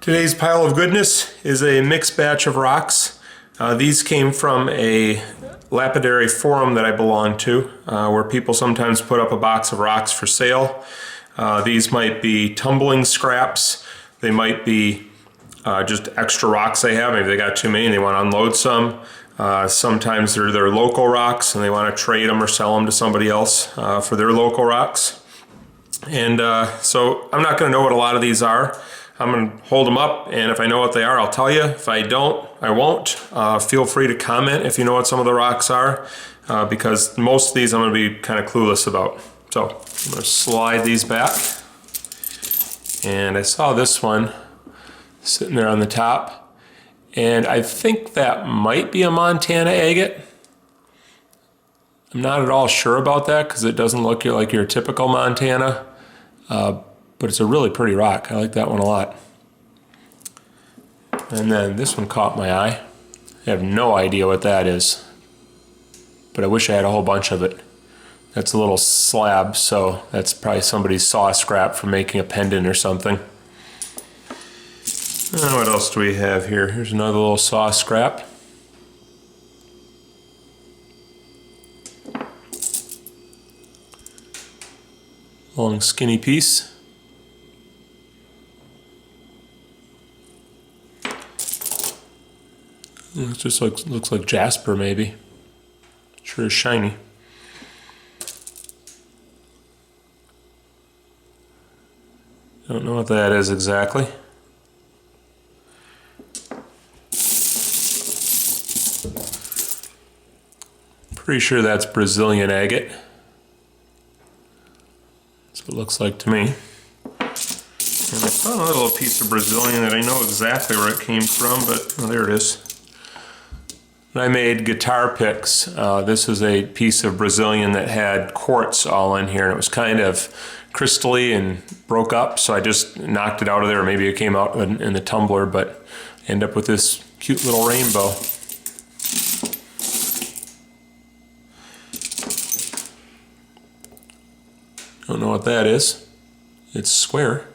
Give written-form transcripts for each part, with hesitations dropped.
Today's pile of goodness is a mixed batch of rocks. These came from a lapidary forum that I belong to, where people sometimes put up a box of rocks for sale. These might be tumbling scraps. They might be just extra rocks they have. Maybe they got too many and they want to unload some. Sometimes they're their local rocks and they want to trade them or sell them to somebody else for their local rocks. And so I'm not going to know what a lot of these are. I'm going to hold them up, and if I know what they are, I'll tell you. If I don't, I won't. Feel free to comment if you know what some of the rocks are, because most of these I'm going to be kind of clueless about. So I'm going to slide these back. And I saw this one sitting there on the top, and I think that might be a Montana agate. I'm not at all sure about that because it doesn't look like your typical Montana. But it's a really pretty rock. I like that one a lot. And then this one caught my eye. I have no idea what that is, but I wish I had a whole bunch of it. That's a little slab, so that's probably somebody's saw scrap for making a pendant or something. What else do we have here? Here's another little saw scrap. Long skinny piece. It just looks like jasper, maybe. Sure is shiny. Don't know what that is exactly. Pretty sure that's Brazilian agate. That's what it looks like to me. And I found another little piece of Brazilian that I know exactly where it came from, but oh, there it is. I made guitar picks. This was a piece of Brazilian that had quartz all in here, and it was kind of crystally and broke up, so I just knocked it out of there. Maybe it came out in the tumbler, but I end up with this cute little rainbow. Don't know what that is. It's square.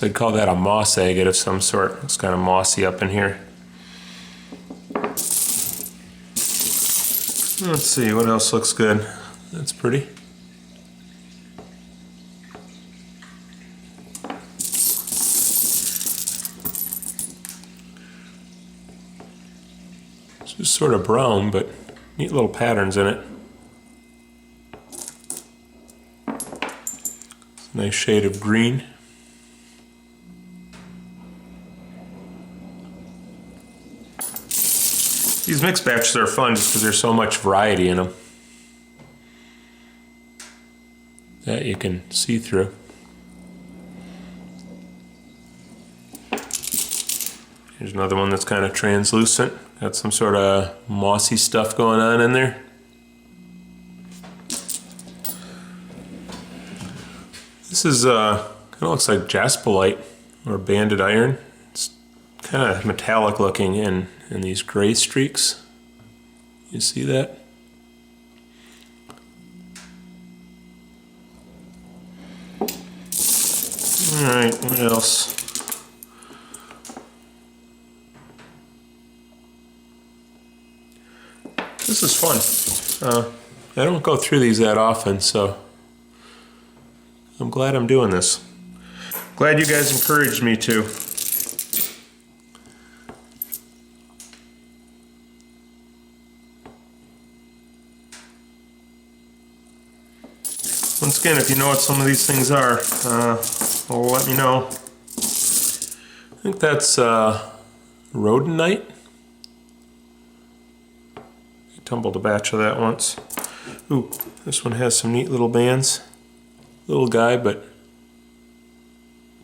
I'd call that a moss agate of some sort. It's kind of mossy up in here. Let's see, what else looks good? That's pretty. It's just sort of brown, but neat little patterns in it. It's a nice shade of green. These mixed batches are fun just because there's so much variety in them that you can see through. Here's another one that's kind of translucent. Got some sort of mossy stuff going on in there. This is kind of looks like jasperite or banded iron. It's kind of metallic looking in these gray streaks. You see that? Alright, what else? This is fun. I don't go through these that often, so I'm glad I'm doing this. Glad you guys encouraged me to. Once again, if you know what some of these things are, well, let me know. I think that's rhodonite. I tumbled a batch of that once. Ooh, this one has some neat little bands. Little guy, but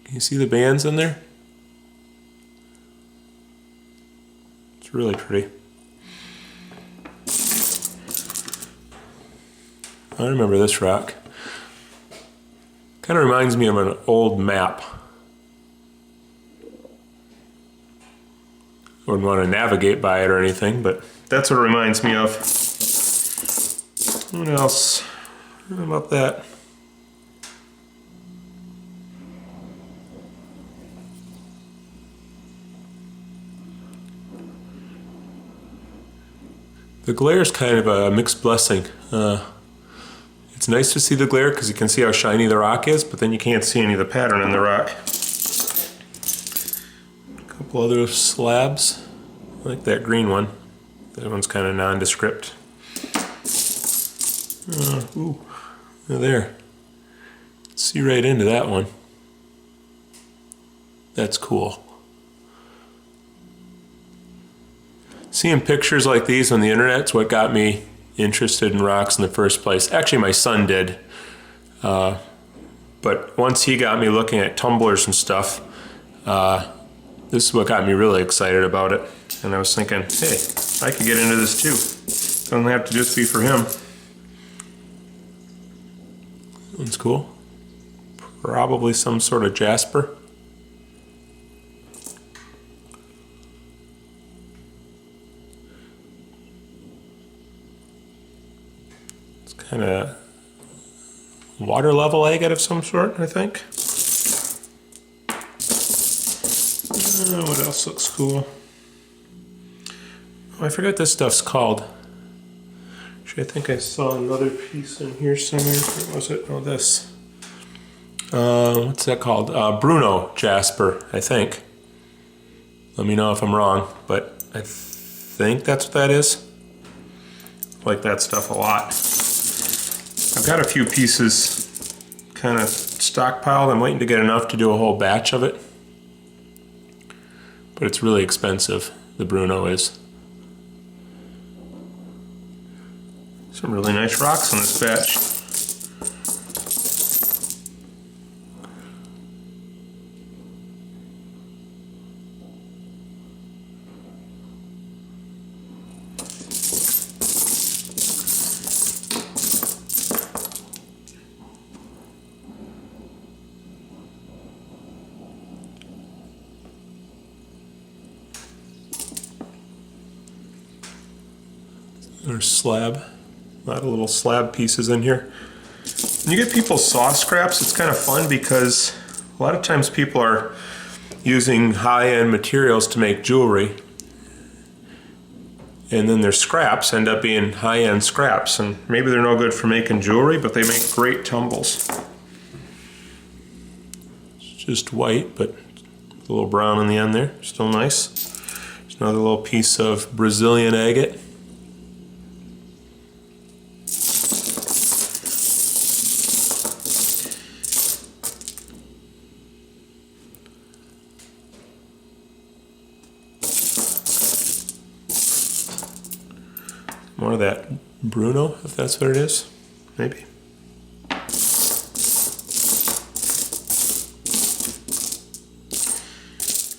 can you see the bands in there? It's really pretty. I remember this rock. Kind of reminds me of an old map. Wouldn't want to navigate by it or anything, but That's what it reminds me of. What else? How about that? The glare is kind of a mixed blessing. It's nice to see the glare because you can see how shiny the rock is, but then you can't see any of the pattern in the rock. A couple other slabs. I like that green one. That one's kind of nondescript. Ooh, there. See right into that one. That's cool. Seeing pictures like these on the internet's what got me interested in rocks in the first place. Actually, my son did. But once he got me looking at tumblers and stuff, this is what got me really excited about it. And I was thinking, hey, I could get into this too. Doesn't have to just be for him. That one's cool. Probably some sort of jasper. It's kind of water level agate of some sort, I think. What else looks cool? Oh, I forgot what this stuff's called. Actually, I think I saw another piece in here somewhere. What was it? Oh, this. What's that called? Bruno jasper, I think. Let me know if I'm wrong, but I think that's what that is. I like that stuff a lot. I've got a few pieces kind of stockpiled. I'm waiting to get enough to do a whole batch of it. But it's really expensive, the Bruno is. Some really nice rocks in this batch. There's slab. A lot of little slab pieces in here. When you get people's saw scraps, it's kind of fun because a lot of times people are using high-end materials to make jewelry, and then their scraps end up being high-end scraps, and maybe they're no good for making jewelry, but they make great tumbles. It's just white, but a little brown on the end there, still nice. There's another little piece of Brazilian agate. More of that Bruno, if that's what it is, maybe.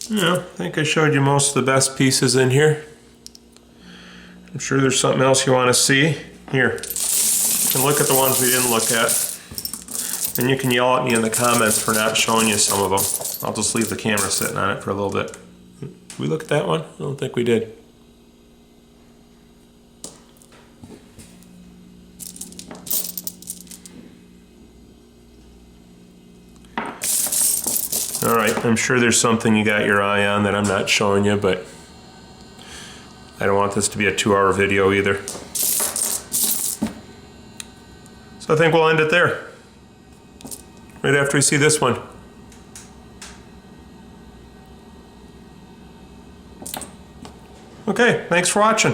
Yeah, I think I showed you most of the best pieces in here. I'm sure there's something else you want to see. Here, you can look at the ones we didn't look at. And you can yell at me in the comments for not showing you some of them. I'll just leave the camera sitting on it for a little bit. Did we look at that one? I don't think we did. All right, I'm sure there's something you got your eye on that I'm not showing you, but I don't want this to be a 2-hour video either. So I think we'll end it there, right after we see this one. Okay, thanks for watching.